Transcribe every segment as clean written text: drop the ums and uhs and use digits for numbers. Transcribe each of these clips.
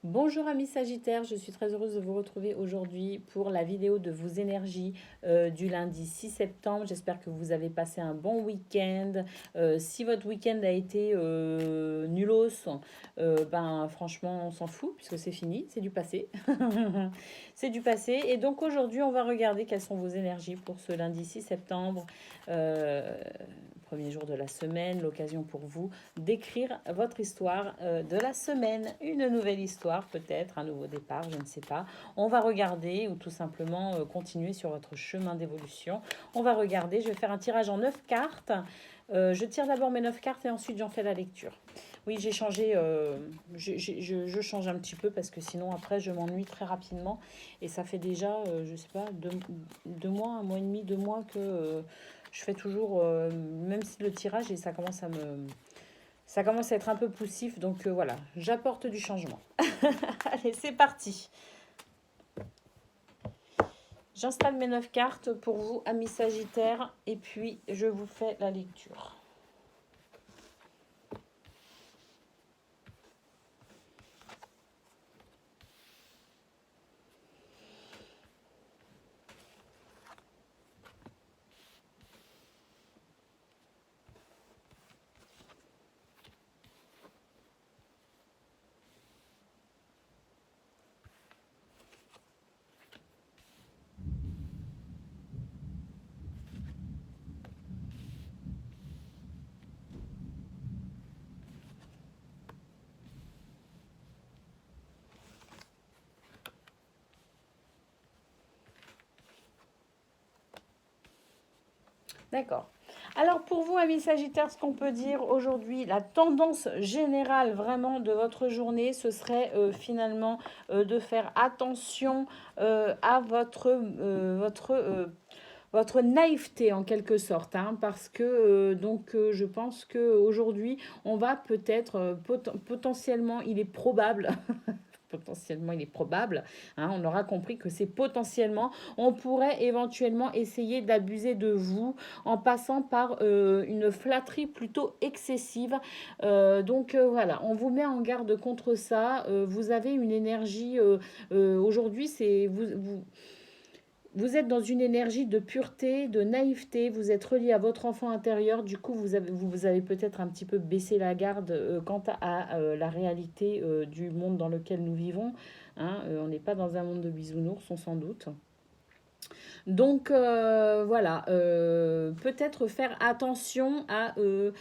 Bonjour amis Sagittaires, je suis très heureuse de vous retrouver aujourd'hui pour la vidéo de vos énergies du lundi 6 septembre. J'espère que vous avez passé un bon week-end. Si votre week-end a été nulos, ben franchement on s'en fout puisque c'est fini, c'est du passé. C'est du passé. Et donc aujourd'hui on va regarder quelles sont vos énergies pour ce lundi 6 septembre. Euh, Premier jour de la semaine, l'occasion pour vous d'écrire votre histoire de la semaine, une nouvelle histoire peut-être, un nouveau départ, je ne sais pas. On va regarder ou tout simplement continuer sur votre chemin d'évolution. On va regarder, je vais faire un tirage en 9 cartes. Je tire d'abord mes 9 cartes et ensuite j'en fais la lecture. Oui, j'ai changé, je change un petit peu parce que sinon après je m'ennuie très rapidement et ça fait déjà, je sais pas, 2 mois, un mois et demi, 2 mois que je fais toujours, même si le tirage et ça commence à être un peu poussif, donc voilà, j'apporte du changement. Allez, c'est parti. J'installe mes 9 cartes pour vous, amis Sagittaires, et puis je vous fais la lecture. D'accord. Alors pour vous, amis Sagittaires, ce qu'on peut dire aujourd'hui, la tendance générale vraiment de votre journée, ce serait finalement de faire attention à votre naïveté en quelque sorte, hein, parce que je pense qu'aujourd'hui, on va peut-être, potentiellement, il est probable, potentiellement il est probable, hein, on aura compris que c'est potentiellement, on pourrait éventuellement essayer d'abuser de vous en passant par une flatterie plutôt excessive. Voilà, on vous met en garde contre ça. Vous avez une énergie, aujourd'hui, vous êtes dans une énergie de pureté, de naïveté, vous êtes relié à votre enfant intérieur, du coup vous avez peut-être un petit peu baissé la garde quant à la réalité du monde dans lequel nous vivons. Hein. On n'est pas dans un monde de bisounours, on s'en doute. Donc voilà, peut-être faire attention à ne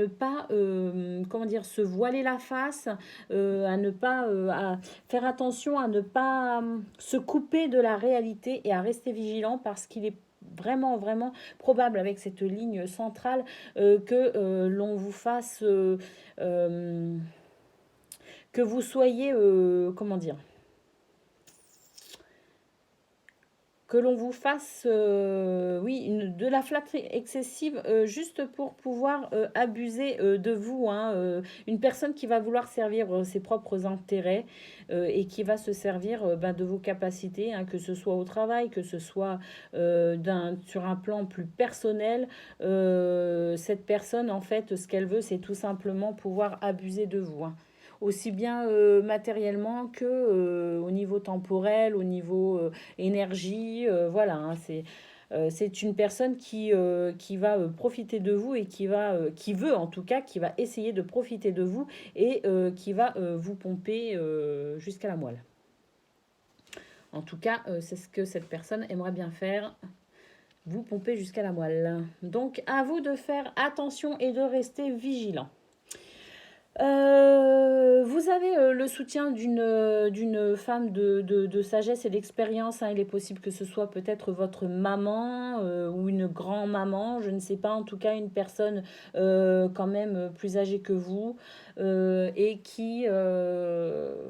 pas, comment dire, se voiler la face, à ne pas, à faire attention à ne pas se couper de la réalité et à rester vigilant parce qu'il est vraiment, vraiment probable avec cette ligne centrale que l'on vous fasse, que vous soyez, comment dire, que l'on vous fasse, oui, de la flatterie excessive juste pour pouvoir abuser de vous. Hein, une personne qui va vouloir servir ses propres intérêts et qui va se servir de vos capacités, hein, que ce soit au travail, que ce soit sur un plan plus personnel. Cette personne, en fait, ce qu'elle veut, c'est tout simplement pouvoir abuser de vous. Hein, aussi bien matériellement que au niveau temporel, au niveau énergie. Voilà, hein, c'est une personne qui va profiter de vous et qui veut en tout cas, qui va essayer de profiter de vous et qui va vous pomper jusqu'à la moelle. En tout cas, c'est ce que cette personne aimerait bien faire, vous pomper jusqu'à la moelle. Donc, à vous de faire attention et de rester vigilant. Vous avez le soutien d'une femme de sagesse et d'expérience. Hein. Il est possible que ce soit peut-être votre maman ou une grand-maman, je ne sais pas, en tout cas une personne quand même plus âgée que vous et qui, de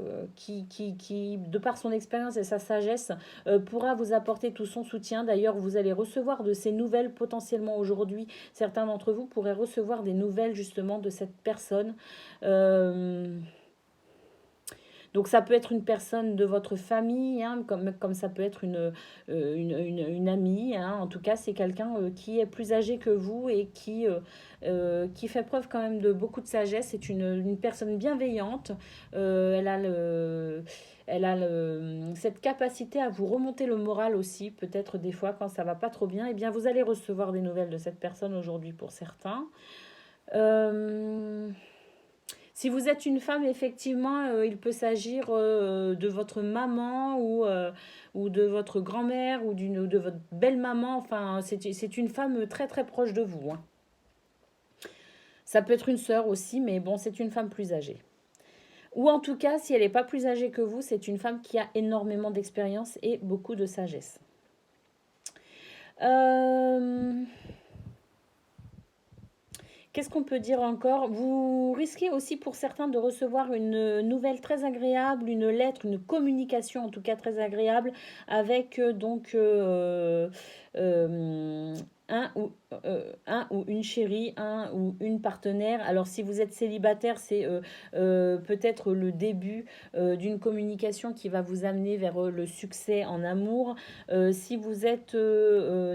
par son expérience et sa sagesse, pourra vous apporter tout son soutien. D'ailleurs, vous allez recevoir de ces nouvelles potentiellement aujourd'hui. Certains d'entre vous pourraient recevoir des nouvelles justement de cette personne. Donc Donc ça peut être une personne de votre famille, hein, comme ça peut être une amie, hein. En tout cas, c'est quelqu'un qui est plus âgé que vous et qui fait preuve quand même de beaucoup de sagesse. C'est une personne bienveillante. Elle a cette capacité à vous remonter le moral aussi, peut-être des fois quand ça va pas trop bien. Eh bien, vous allez recevoir des nouvelles de cette personne aujourd'hui pour certains. Euh, Si vous êtes une femme, effectivement, il peut s'agir de votre maman ou de votre grand-mère ou de votre belle-maman. Enfin, c'est une femme très très proche de vous, hein. Ça peut être une sœur aussi, mais bon, c'est une femme plus âgée. Ou en tout cas, si elle n'est pas plus âgée que vous, c'est une femme qui a énormément d'expérience et beaucoup de sagesse. Euh, Qu'est-ce qu'on peut dire encore? Vous risquez aussi pour certains de recevoir une nouvelle très agréable, une lettre, une communication en tout cas très agréable avec euh, un ou, un ou une chérie, un ou une partenaire. Alors si vous êtes célibataire, c'est peut-être le début d'une communication qui va vous amener vers le succès en amour. Si vous êtes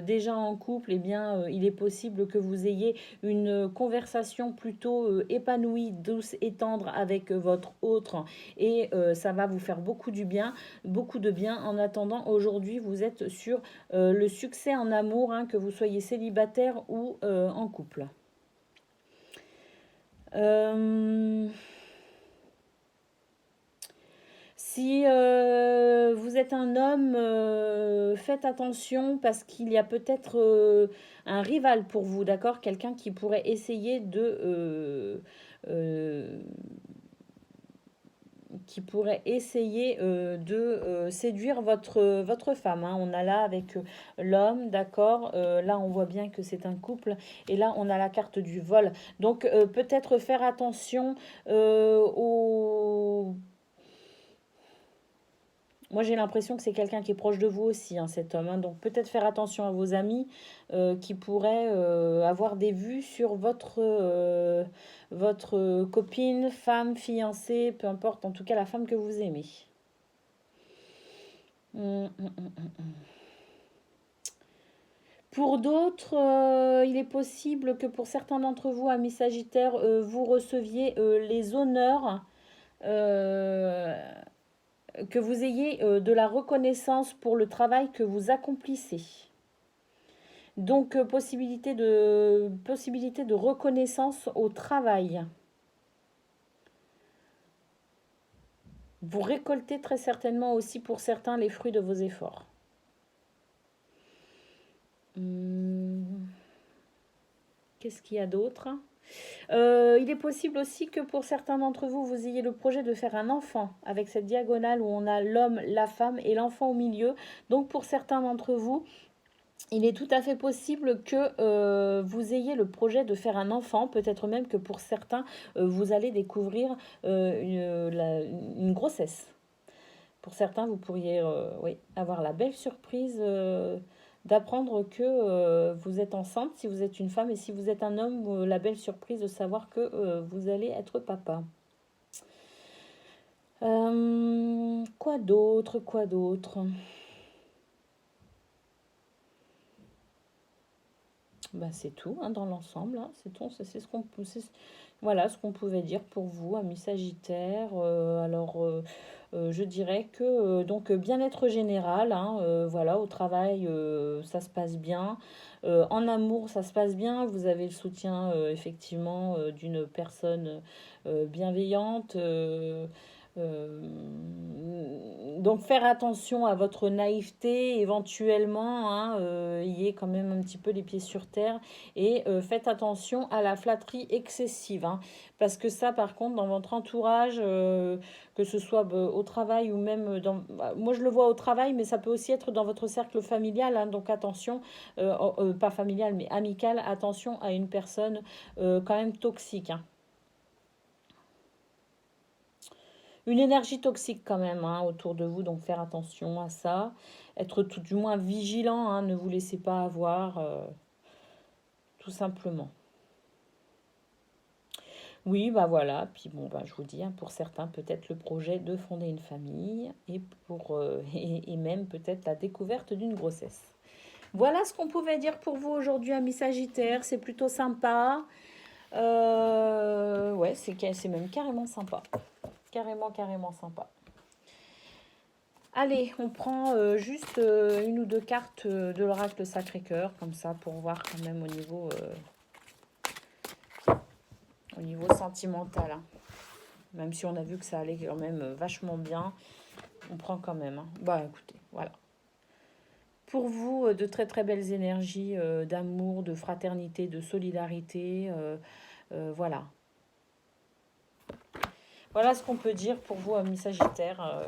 déjà en couple, eh bien, il est possible que vous ayez une conversation plutôt épanouie, douce et tendre avec votre autre et ça va vous faire beaucoup du bien, beaucoup de bien. En attendant, aujourd'hui, vous êtes sur le succès en amour, hein, que vous soyez célibataire ou en couple. Si vous êtes un homme, faites attention parce qu'il y a peut-être un rival pour vous, d'accord? Quelqu'un qui pourrait essayer euh, de séduire votre femme, hein. On a là avec l'homme, d'accord? Là, on voit bien que c'est un couple. Et là, on a la carte du vol. Donc, peut-être faire attention aux... Moi, j'ai l'impression que c'est quelqu'un qui est proche de vous aussi, hein, cet homme, hein. Donc, peut-être faire attention à vos amis qui pourraient avoir des vues sur votre copine, femme, fiancée, peu importe, en tout cas la femme que vous aimez. Hum, hum, hum, hum. Pour d'autres, il est possible que pour certains d'entre vous, amis Sagittaires, vous receviez les honneurs euh, que vous ayez de la reconnaissance pour le travail que vous accomplissez. Donc, possibilité de reconnaissance au travail. Vous récoltez très certainement aussi pour certains les fruits de vos efforts. Qu'est-ce qu'il y a d'autre? Il est possible aussi que pour certains d'entre vous, vous ayez le projet de faire un enfant avec cette diagonale où on a l'homme, la femme et l'enfant au milieu. Donc pour certains d'entre vous, il est tout à fait possible que vous ayez le projet de faire un enfant. Peut-être même que pour certains, vous allez découvrir une grossesse. Pour certains, vous pourriez oui, avoir la belle surprise d'apprendre que vous êtes enceinte si vous êtes une femme, et si vous êtes un homme, la belle surprise de savoir que vous allez être papa. Quoi d'autre? Quoi d'autre? Bah, c'est tout, hein, dans l'ensemble, hein, c'est tout, c'est ce qu'on voilà ce qu'on pouvait dire pour vous, amis Sagittaires. Je dirais que donc bien-être général, hein, voilà, au travail ça se passe bien, en amour ça se passe bien, vous avez le soutien effectivement d'une personne bienveillante. Euh, donc faire attention à votre naïveté éventuellement, hein, y est quand même un petit peu les pieds sur terre, et faites attention à la flatterie excessive, hein, parce que ça par contre dans votre entourage, que ce soit au travail ou même moi je le vois au travail, mais ça peut aussi être dans votre cercle familial, hein, donc attention, pas familial mais amical, attention à une personne quand même toxique, hein. Une énergie toxique quand même, hein, autour de vous, donc faire attention à ça. Être tout du moins vigilant, hein, ne vous laissez pas avoir, tout simplement. Oui, bah voilà. Puis bon, bah, je vous dis, hein, pour certains, peut-être le projet de fonder une famille et, et même peut-être la découverte d'une grossesse. Voilà ce qu'on pouvait dire pour vous aujourd'hui, amis Sagittaire. C'est plutôt sympa. Ouais, c'est même carrément sympa. Carrément, carrément sympa. Allez, on prend juste une ou deux cartes de l'oracle Sacré-Cœur, comme ça, pour voir quand même au niveau sentimental, hein. Même si on a vu que ça allait quand même vachement bien, on prend quand même, hein. Bah écoutez, voilà. Pour vous, de très très belles énergies d'amour, de fraternité, de solidarité. Voilà. Voilà ce qu'on peut dire pour vous, amis Sagittaire.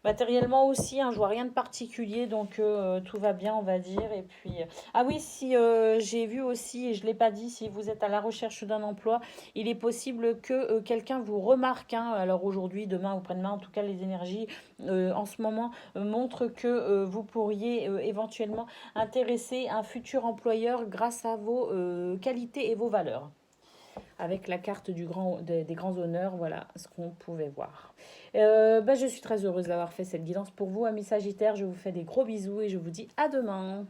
Matériellement aussi, hein, je vois rien de particulier, donc tout va bien, on va dire. Et puis, ah oui, si j'ai vu aussi, et je ne l'ai pas dit, si vous êtes à la recherche d'un emploi, il est possible que quelqu'un vous remarque, hein. Alors aujourd'hui, demain ou après-demain, en tout cas, les énergies en ce moment montrent que vous pourriez éventuellement intéresser un futur employeur grâce à vos qualités et vos valeurs. Avec la carte des grands honneurs, voilà ce qu'on pouvait voir. Bah, je suis très heureuse d'avoir fait cette guidance pour vous, amis Sagittaires. Je vous fais des gros bisous et je vous dis à demain.